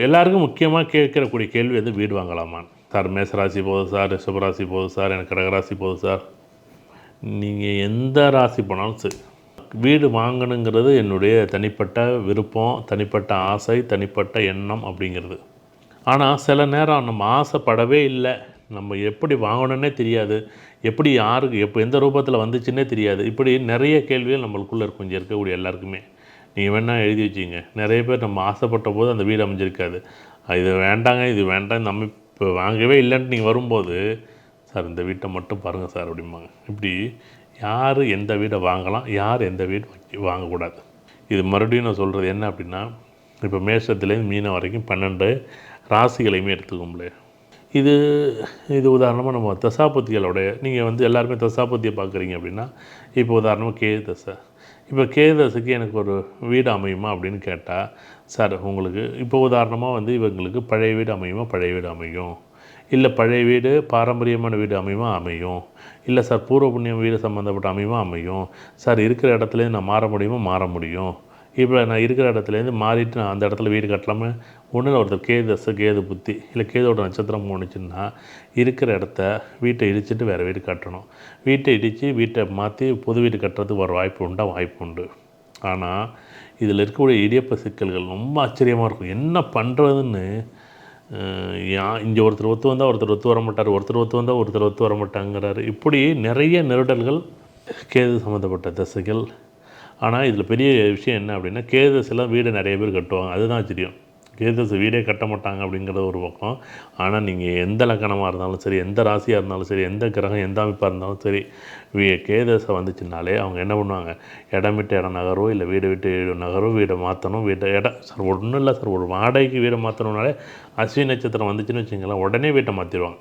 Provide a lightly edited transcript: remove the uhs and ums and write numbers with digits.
எல்லாருக்கும் முக்கியமாக கேட்கக்கூடிய கேள்வி வந்து வீடு வாங்கலாமான்னு. சார் மேசராசி போதும் சார், ரிஷபராசி போதும் சார், எனக்கு கடகராசி போதும் சார். நீங்கள் எந்த ராசி போனாலும் சரி, வீடு வாங்கணுங்கிறது என்னுடைய தனிப்பட்ட விருப்பம், தனிப்பட்ட ஆசை, தனிப்பட்ட எண்ணம் அப்படிங்கிறது. ஆனால் சில நேரம் நம்ம ஆசைப்படவே இல்லை, நம்ம எப்படி வாங்கணுன்னே தெரியாது, எப்படி யாருக்கு எந்த ரூபத்தில் வந்துச்சுன்னே தெரியாது. இப்படி நிறைய கேள்விகள் நம்மளுக்குள்ளே இருக்கும் இங்கே இருக்கக்கூடிய எல்லாருக்குமே. நீங்கள் வேணால் எழுதி வச்சிங்க. நிறைய பேர் நம்ம ஆசைப்பட்ட போது அந்த வீடு அமைஞ்சிருக்காது. இது வேண்டாங்க, இது வேண்டாம், நம்ம இப்போ வாங்கவே இல்லைன்ட்டு நீங்கள் வரும்போது, சார் இந்த வீட்டை மட்டும் பாருங்கள் சார் அப்படிம்பாங்க. இப்படி யார் எந்த வீடை வாங்கலாம், யார் எந்த வீடு வாங்கக்கூடாது. இது மறுபடியும் நான் சொல்கிறது என்ன அப்படின்னா, இப்போ மேஷத்துலேருந்து மீனம் வரைக்கும் 12 ராசிகளையுமே எடுத்துக்கோங்களே. இது இது உதாரணமாக நம்ம தசாபுத்திகளோடைய நீங்கள் வந்து எல்லாருமே தசாபுத்தியை பார்க்குறீங்க அப்படின்னா, இப்போ உதாரணமாக கேது தசை. இப்போ கேது தசைக்கு எனக்கு ஒரு வீடு அமையுமா அப்படின்னு கேட்டால், சார் உங்களுக்கு இப்போ உதாரணமாக வந்து இவங்களுக்கு பழைய வீடு அமையுமா, பழைய வீடு அமையும். இல்லை பழைய வீடு பாரம்பரியமான வீடு அமையுமா, அமையும். இல்லை சார் பூர்வ புண்ணியம் வீடு சம்மந்தப்பட்ட அமையுமா, அமையும். சார் இருக்கிற இடத்துலேருந்து நான் மாற முடியுமா, மாற முடியும். இப்போ நான் இருக்கிற இடத்துலேருந்து மாறிட்டு நான் அந்த இடத்துல வீடு கட்டலாமல் ஒன்றில் ஒருத்தர் கேது தசை கேது புத்தி இல்லை கேதோட நட்சத்திரம் போணுச்சுன்னா இருக்கிற இடத்த வீட்டை இடிச்சிட்டு வேறு வீடு கட்டணும். வீட்டை இடித்து வீட்டை மாற்றி புது வீடு கட்டுறதுக்கு ஒரு வாய்ப்பு உண்டா, வாய்ப்பு உண்டு. ஆனால் இதில் இருக்கக்கூடிய இடியப்ப சிக்கல்கள் ரொம்ப ஆச்சரியமாக இருக்கும். என்ன பண்ணுறதுன்னு இங்கே ஒருத்தர் ஒத்து வந்தால் ஒருத்தர் ஒத்து வர மாட்டார், ஒருத்தர் ஒத்து வந்தால் ஒருத்தர் ஒத்து வர மாட்டாங்கிறாரு. இப்படி நிறைய நெருடல்கள் கேது சம்மந்தப்பட்ட தசைகள். ஆனால் இதில் பெரிய விஷயம் என்ன அப்படின்னா, கேதஸெல்லாம் வீடு நிறைய பேர் கட்டுவாங்க. அதுதான் ஆச்சரியம். கேதஸ் வீடே கட்ட மாட்டாங்க அப்படிங்கிறது ஒரு பக்கம். ஆனால் நீங்கள் எந்த லக்கணமாக இருந்தாலும் சரி, எந்த ராசியாக இருந்தாலும் சரி, எந்த கிரகம் எந்த அமைப்பாக இருந்தாலும் சரி, கேதஸை வந்துச்சுனாலே அவங்க என்ன பண்ணுவாங்க, இடம் விட்டு இடம் நகரோ இல்லை வீடு விட்டு நகரோ வீடை மாற்றணும். இடம் சார் ஒன்றும் இல்லை சார், ஒரு வாடகைக்கு வீடை மாற்றணுன்னாலே அஸ்வினி நட்சத்திரம் வந்துச்சுன்னு வச்சுங்களேன், உடனே வீட்டை மாற்றிடுவாங்க.